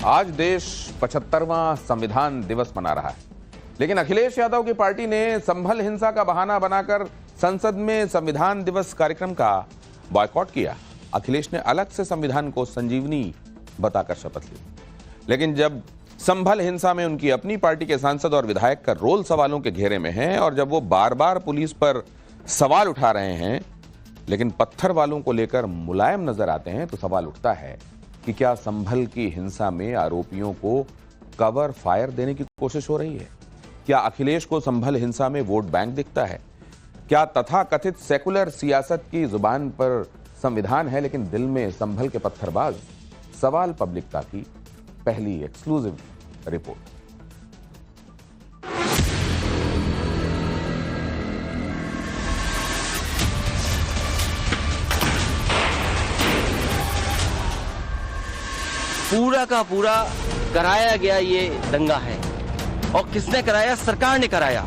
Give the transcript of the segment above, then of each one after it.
आज देश 75वां संविधान दिवस मना रहा है, लेकिन अखिलेश यादव की पार्टी ने संभल हिंसा का बहाना बनाकर संसद में संविधान दिवस कार्यक्रम का बॉयकॉट किया। अखिलेश ने अलग से संविधान को संजीवनी बताकर शपथ ली, लेकिन जब संभल हिंसा में उनकी अपनी पार्टी के सांसद और विधायक का रोल सवालों के घेरे में है और जब वो बार बार पुलिस पर सवाल उठा रहे हैं लेकिन पत्थर वालों को लेकर मुलायम नजर आते हैं, तो सवाल उठता है कि क्या संभल की हिंसा में आरोपियों को कवर फायर देने की कोशिश हो रही है? क्या अखिलेश को संभल हिंसा में वोट बैंक दिखता है? क्या तथाकथित सेकुलर सियासत की जुबान पर संविधान है लेकिन दिल में संभल के पत्थरबाज? सवाल पब्लिकता की पहली एक्सक्लूसिव रिपोर्ट। पूरा का पूरा कराया गया ये दंगा है, और किसने कराया? सरकार ने कराया।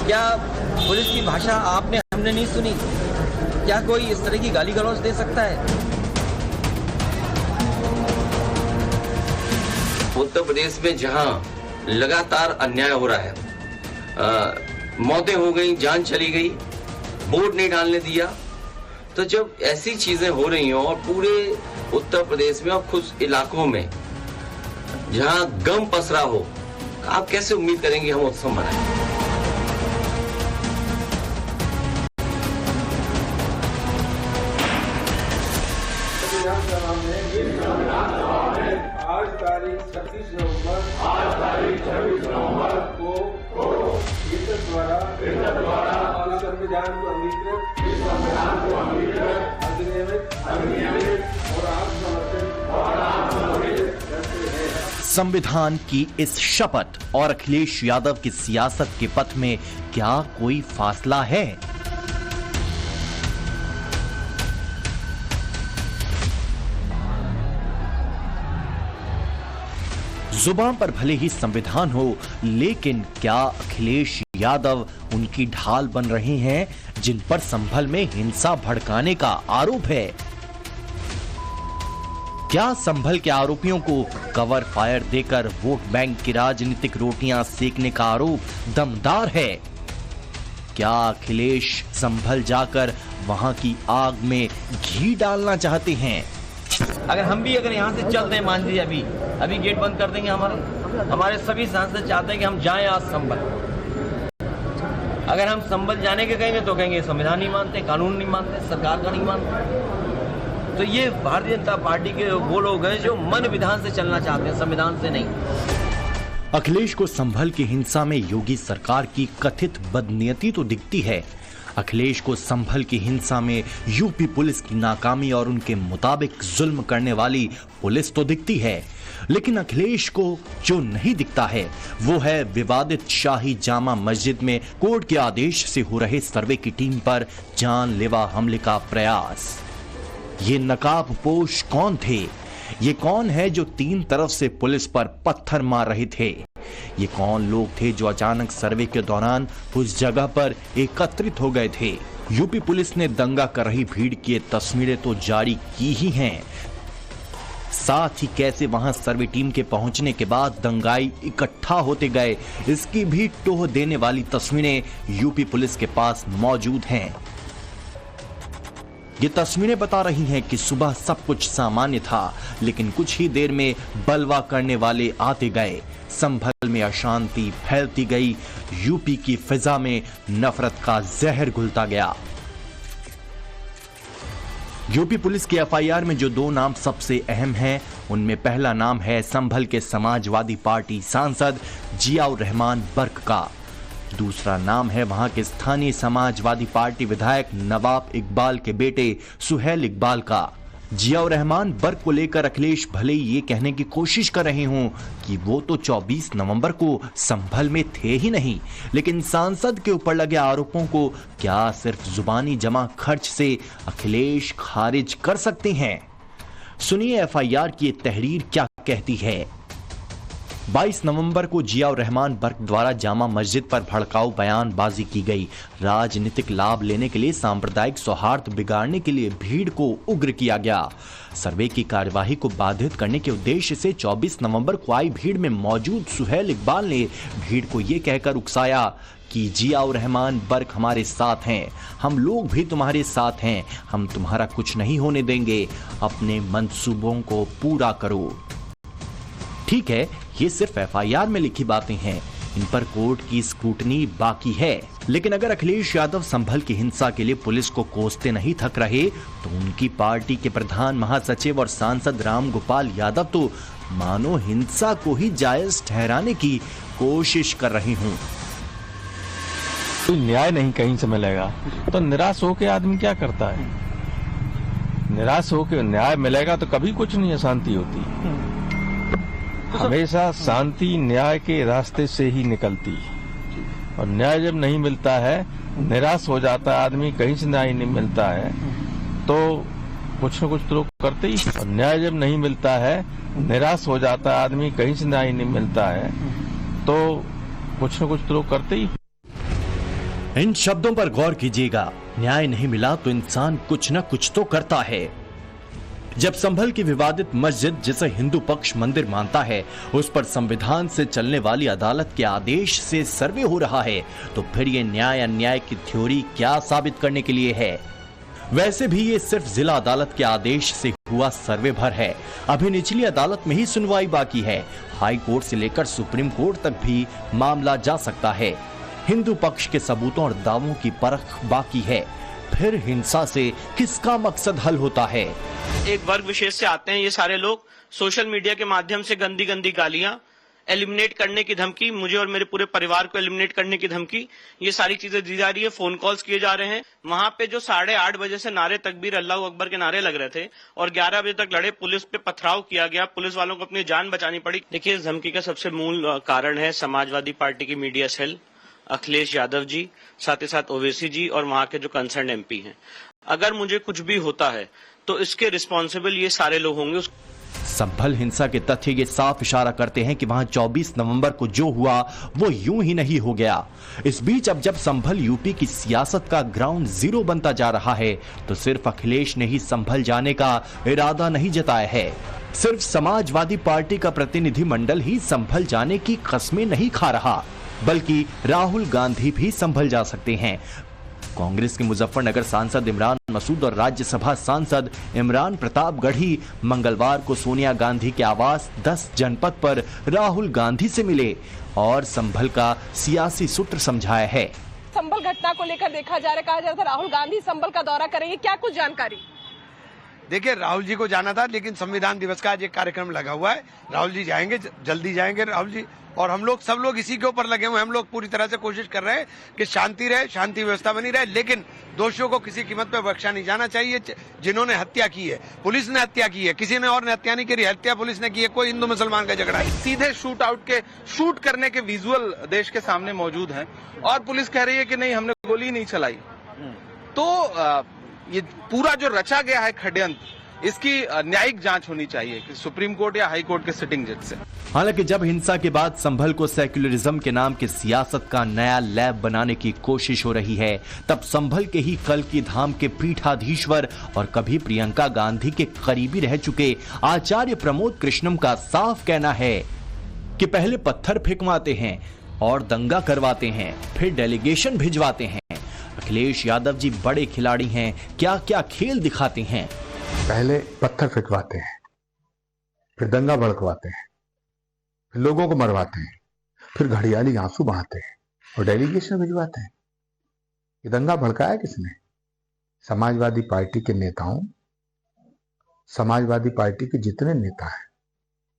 क्या पुलिस की भाषा हमने नहीं सुनी? क्या कोई इस तरह की गाली गलौज दे सकता है? उत्तर प्रदेश में जहां लगातार अन्याय हो रहा है, मौतें हो गई, जान चली गई, वोट नहीं डालने दिया, तो जब ऐसी चीजें हो रही हो और पूरे उत्तर प्रदेश में और कुछ इलाकों में जहां गम पसरा हो, आप कैसे उम्मीद करेंगे हम उत्सव मनाएं? आज तारीख 26 नवंबर को द्वारा संविधान को अंगीकृत अधिनियमित और समर्पित करते हैं। संविधान की इस शपथ और अखिलेश यादव की सियासत के पथ में क्या कोई फासला है? जुबान पर भले ही संविधान हो, लेकिन क्या अखिलेश यादव उनकी ढाल बन रहे हैं जिन पर संभल में हिंसा भड़काने का आरोप है? क्या संभल के आरोपियों को कवर फायर देकर वोट बैंक की राजनीतिक रोटियां सेकने का आरोप दमदार है? क्या अखिलेश संभल जाकर वहां की आग में घी डालना चाहते हैं? अगर यहाँ से चलते हैं, मान लीजिए अभी गेट बंद कर देंगे, हमारे सभी सांसद चाहते हैं कि हम जाएं आज संभल। अगर हम संभल जाने के कहेंगे तो कहेंगे संविधान नहीं मानते, कानून नहीं मानते, सरकार का नहीं मानते। तो ये भारतीय जनता पार्टी के वो लोग हैं जो मन विधान से चलना चाहते हैं, संविधान से नहीं। अखिलेश को संभल की हिंसा में योगी सरकार की कथित बदनीयती तो दिखती है। अखिलेश को संभल की हिंसा में यूपी पुलिस की नाकामी और उनके मुताबिक जुल्म करने वाली पुलिस तो दिखती है, लेकिन अखिलेश को जो नहीं दिखता है वो है विवादित शाही जामा मस्जिद में कोर्ट के आदेश से हो रहे सर्वे की टीम पर जानलेवा हमले का प्रयास। ये नकाबपोश कौन थे? ये कौन है जो तीन तरफ से पुलिस पर पत्थर मार रहे थे? ये कौन लोग थे जो अचानक सर्वे के दौरान उस जगह पर एकत्रित हो गए थे? यूपी पुलिस ने दंगा कर रही भीड़ की तस्वीरें तो जारी की ही हैं, साथ ही कैसे वहां सर्वे टीम के पहुंचने के बाद दंगाई इकट्ठा होते गए, इसकी भी टोह देने वाली तस्वीरें यूपी पुलिस के पास मौजूद हैं। ये तस्वीरें बता रही हैं कि सुबह सब कुछ सामान्य था, लेकिन कुछ ही देर में बलवा करने वाले आते गए। संभल में अशांति फैलती गई, यूपी की फिजा में नफरत का जहर घुलता गया। यूपी पुलिस की एफआईआर में जो दो नाम सबसे अहम हैं, उनमें पहला नाम है संभल के समाजवादी पार्टी सांसद जियाउर रहमान बर्क का। दूसरा नाम है वहां के स्थानीय समाजवादी पार्टी विधायक नवाब इकबाल के बेटे सुहेल इकबाल का। जियाउर रहमान बर्क को लेकर अखिलेश भले ये कहने की कोशिश कर रहे हों कि वो तो 24 नवंबर को संभल में थे ही नहीं, लेकिन सांसद के ऊपर लगे आरोपों को क्या सिर्फ जुबानी जमा खर्च से अखिलेश खारिज कर सकते हैं? सुनिए एफआईआर की तहरीर क्या कहती है। 22 नवंबर को जिया रहमान बर्क द्वारा जामा मस्जिद पर भड़काऊ बयानबाजी की गई। राजनीतिक लाभ लेने के लिए सांप्रदायिक सौहार्द बिगाड़ने के लिए भीड़ को उग्र किया गया। सर्वे की कार्यवाही को बाधित करने के उद्देश्य से 24 नवंबर को आई भीड़ में मौजूद सुहेल इकबाल ने भीड़ को ये कहकर उकसाया कि जिया रहमान बर्क हमारे साथ हैं, हम लोग भी तुम्हारे साथ हैं, हम तुम्हारा कुछ नहीं होने देंगे, अपने मंसूबों को पूरा करो। ठीक है, ये सिर्फ एफआईआर में लिखी बातें हैं, इन पर कोर्ट की स्क्रूटनी बाकी है। लेकिन अगर अखिलेश यादव संभल की हिंसा के लिए पुलिस को कोसते नहीं थक रहे तो उनकी पार्टी के प्रधान महासचिव और सांसद रामगोपाल यादव तो मानो हिंसा को ही जायज ठहराने की कोशिश कर रहे हूं। कोई न्याय नहीं कहीं से मिलेगा तो निराश होकर आदमी क्या करता है? निराश होकर न्याय मिलेगा तो कभी कुछ नहीं, शांति होती है। हमेशा शांति न्याय के रास्ते से ही निकलती है और न्याय जब नहीं मिलता है, निराश हो जाता है आदमी, कहीं से न्याय नहीं मिलता है तो कुछ न कुछ तो लोग करते ही। और न्याय जब नहीं मिलता है, निराश हो जाता है आदमी, कहीं से न्याय नहीं मिलता है तो कुछ न कुछ तो लोग करते ही। इन शब्दों पर गौर कीजिएगा, न्याय नहीं मिला तो इंसान कुछ न कुछ तो करता है। जब संभल की विवादित मस्जिद, जिसे हिंदू पक्ष मंदिर मानता है, उस पर संविधान से चलने वाली अदालत के आदेश से सर्वे हो रहा है तो फिर ये न्याय अन्याय की थ्योरी क्या साबित करने के लिए है? वैसे भी ये सिर्फ जिला अदालत के आदेश से हुआ सर्वे भर है। अभी निचली अदालत में ही सुनवाई बाकी है। हाई कोर्ट से लेकर सुप्रीम कोर्ट तक भी मामला जा सकता है। हिंदू पक्ष के सबूतों और दावों की परख बाकी है। फिर हिंसा से किसका मकसद हल होता है? एक वर्ग विशेष से आते हैं ये सारे लोग, सोशल मीडिया के माध्यम से गंदी गंदी गालियां, एलिमिनेट करने की धमकी, मुझे और मेरे पूरे परिवार को एलिमिनेट करने की धमकी, ये सारी चीजें दी जा रही है। फोन कॉल्स किए जा रहे हैं। वहां पे जो 8:30 बजे से नारे तकबीर अल्लाह अकबर के नारे लग रहे थे और 11 बजे तक लड़े, पुलिस पे पथराव किया गया, पुलिस वालों को अपनी जान बचानी पड़ी। देखिए, इस धमकी का सबसे मूल कारण है समाजवादी पार्टी की मीडिया सेल, अखिलेश यादव जी, साथ ही साथ ओवैसी जी और वहां के जो कंसर्न एमपी हैं। अगर मुझे कुछ भी होता है तो इसके रिस्पॉन्सिबल ये सारे लोग होंगे। संभल हिंसा के तथ्य ये साफ इशारा करते हैं कि वहां 24 नवंबर को जो हुआ वो यूं ही नहीं हो गया। इस बीच अब जब संभल यूपी की सियासत का ग्राउंड जीरो बनता जा रहा है तो सिर्फ अखिलेश ने ही संभल जाने का इरादा नहीं जताया है। सिर्फ समाजवादी पार्टी का प्रतिनिधिमंडल ही संभल जाने की कस्में नहीं खा रहा, बल्कि राहुल गांधी भी संभल जा सकते हैं। कांग्रेस के मुजफ्फरनगर सांसद इमरान मसूद और राज्यसभा सांसद इमरान प्रतापगढ़ी मंगलवार को सोनिया गांधी के आवास 10 जनपद पर राहुल गांधी से मिले और संभल का सियासी सूत्र समझाया है। संभल घटना को लेकर देखा जा रहा है, कहा जा रहा था राहुल गांधी संभल का दौरा करेंगे, क्या कुछ जानकारी? देखिए, राहुल जी को जाना था लेकिन संविधान दिवस का आज एक कार्यक्रम लगा हुआ है। राहुल जी जाएंगे, जल्दी जाएंगे राहुल जी, और हम लोग सब लोग इसी के ऊपर लगे हुए हैं। हम लोग पूरी तरह से कोशिश कर रहे हैं कि शांति रहे, शांति व्यवस्था बनी रहे, लेकिन दोषियों को किसी कीमत पर बख्शा नहीं जाना चाहिए। जिन्होंने हत्या की है, पुलिस ने हत्या की है, किसी ने और ने हत्या नहीं करी, हत्या पुलिस ने की है। कोई हिंदू मुसलमान का झगड़ा है। सीधे शूट आउट के शूट करने के विजुअल देश के सामने मौजूद हैं और पुलिस कह रही है कि नहीं, हमने गोली नहीं चलाई। तो ये पूरा जो रचा गया है षड्यंत्र, इसकी न्यायिक जांच होनी चाहिए कि सुप्रीम कोर्ट या हाई कोर्ट के सिटिंग जज से। हालांकि जब हिंसा के बाद संभल को सेक्युलरिज्म के नाम की सियासत का नया लैब बनाने की कोशिश हो रही है, तब संभल के ही कल्की धाम के पीठाधीश्वर और कभी प्रियंका गांधी के करीबी रह चुके आचार्य प्रमोद कृष्णम का साफ कहना है कि पहले पत्थर फेंकवाते हैं और दंगा करवाते हैं, फिर डेलीगेशन भिजवाते हैं। अखिलेश यादव जी बड़े खिलाड़ी हैं, क्या क्या खेल दिखाते हैं। पहले पत्थर फेंकवाते हैं, फिर दंगा भड़कवाते हैं, फिर लोगों को मरवाते हैं, फिर घड़ियाली आंसू बहाते हैं और डेलीगेशन भिजवाते हैं। ये दंगा भड़काया किसने? समाजवादी पार्टी के नेताओं, समाजवादी पार्टी के जितने नेता हैं।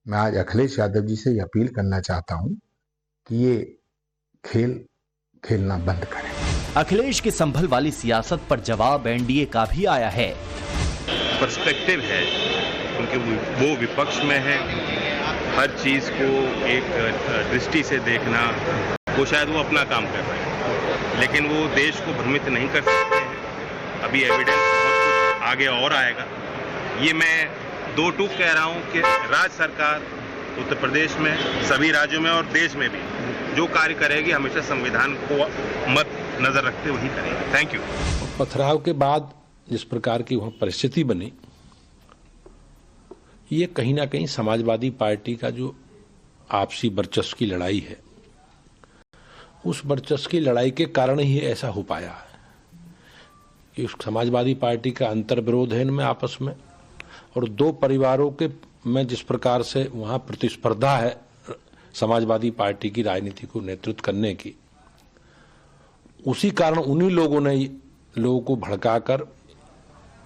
मैं आज अखिलेश यादव जी से ये अपील करना चाहता हूं कि ये खेल खेलना बंद करें। अखिलेश की संभल वाली सियासत पर जवाब एनडीए का भी आया है। पर्सपेक्टिव है क्योंकि वो विपक्ष में है, हर चीज को एक दृष्टि से देखना, वो शायद वो अपना काम कर रहे हैं, लेकिन वो देश को भ्रमित नहीं कर सकते हैं। अभी एविडेंस बहुत कुछ आगे और आएगा। ये मैं दो टूक कह रहा हूँ कि राज्य सरकार उत्तर प्रदेश में, सभी राज्यों में और देश में भी जो कार्य करेगी हमेशा संविधान को मत नजर रखते वही करेगी। Thank you. पथराव के बाद जिस प्रकार की वहां परिस्थिति बनी, ये कहीं ना कहीं समाजवादी पार्टी का जो आपसी वर्चस्व की लड़ाई है, उस वर्चस्व की लड़ाई के कारण ही ऐसा हो पाया है कि उस समाजवादी पार्टी का अंतर्विरोध है इनमें आपस में, और दो परिवारों के में जिस प्रकार से वहां प्रतिस्पर्धा है समाजवादी पार्टी की राजनीति को नेतृत्व करने की, उसी कारण उन्हीं लोगों को भड़काकर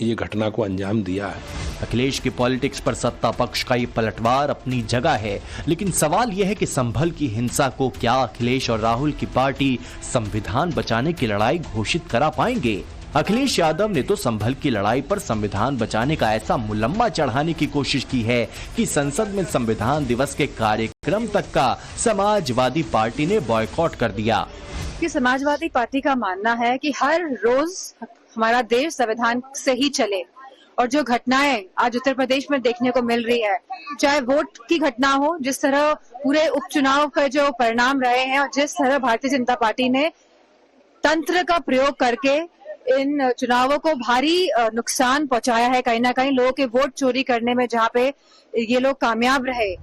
ये घटना को अंजाम दिया है। अखिलेश की पॉलिटिक्स पर सत्ता पक्ष का ये पलटवार अपनी जगह है, लेकिन सवाल यह है कि संभल की हिंसा को क्या अखिलेश और राहुल की पार्टी संविधान बचाने की लड़ाई घोषित करा पाएंगे? अखिलेश यादव ने तो संभल की लड़ाई पर संविधान बचाने का ऐसा मुलम्मा चढ़ाने की कोशिश की है कि संसद में संविधान दिवस के कार्यक्रम तक का समाजवादी पार्टी ने बॉयकॉट कर दिया। कि समाजवादी पार्टी का मानना है कि हर रोज हमारा देश संविधान से ही चले, और जो घटनाएं आज उत्तर प्रदेश में देखने को मिल रही है, चाहे वोट की घटना हो, जिस तरह पूरे उपचुनाव का जो परिणाम रहे हैं और जिस तरह भारतीय जनता पार्टी ने तंत्र का प्रयोग करके इन चुनावों को भारी नुकसान पहुंचाया है, कहीं ना कहीं लोगों के वोट चोरी करने में जहां पे ये लोग कामयाब रहे।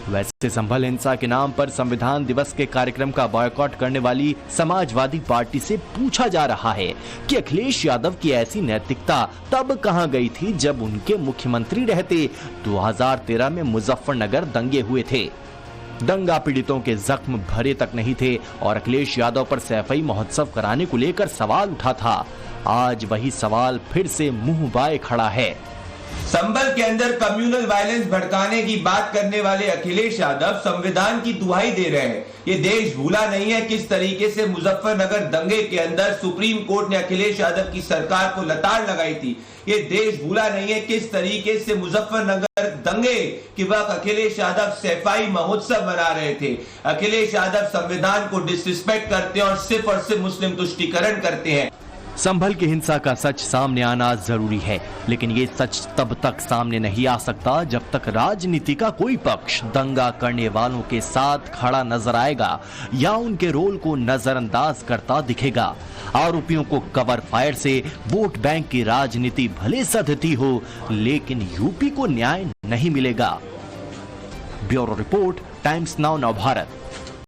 वैसे संभल हिंसा के नाम पर संविधान दिवस के कार्यक्रम का बॉयकॉट करने वाली समाजवादी पार्टी से पूछा जा रहा है कि अखिलेश यादव की ऐसी नैतिकता तब कहां गई थी जब उनके मुख्यमंत्री रहते 2013 में मुजफ्फरनगर दंगे हुए थे। दंगा पीड़ितों के जख्म भरे तक नहीं थे और अखिलेश यादव पर सैफई महोत्सव कराने को लेकर सवाल उठा था। आज वही सवाल फिर से मुंह बाए खड़ा है। संभल के अंदर कम्युनल वायलेंस भड़काने की बात करने वाले अखिलेश यादव संविधान की दुहाई दे रहे हैं। ये देश भूला नहीं है किस तरीके से मुजफ्फरनगर दंगे के अंदर सुप्रीम कोर्ट ने अखिलेश यादव की सरकार को लताड़ लगाई थी। ये देश भूला नहीं है किस तरीके से मुजफ्फरनगर दंगे के वक्त अखिलेश यादव सैफाई महोत्सव मना रहे थे। अखिलेश यादव संविधान को डिसरिस्पेक्ट करते हैं और सिर्फ मुस्लिम तुष्टीकरण करते हैं। संभल की हिंसा का सच सामने आना जरूरी है, लेकिन ये सच तब तक सामने नहीं आ सकता जब तक राजनीति का कोई पक्ष दंगा करने वालों के साथ खड़ा नजर आएगा या उनके रोल को नजरअंदाज करता दिखेगा। आरोपियों को कवर फायर से वोट बैंक की राजनीति भले सधती हो, लेकिन यूपी को न्याय नहीं मिलेगा। Bureau report, times now Navbharat.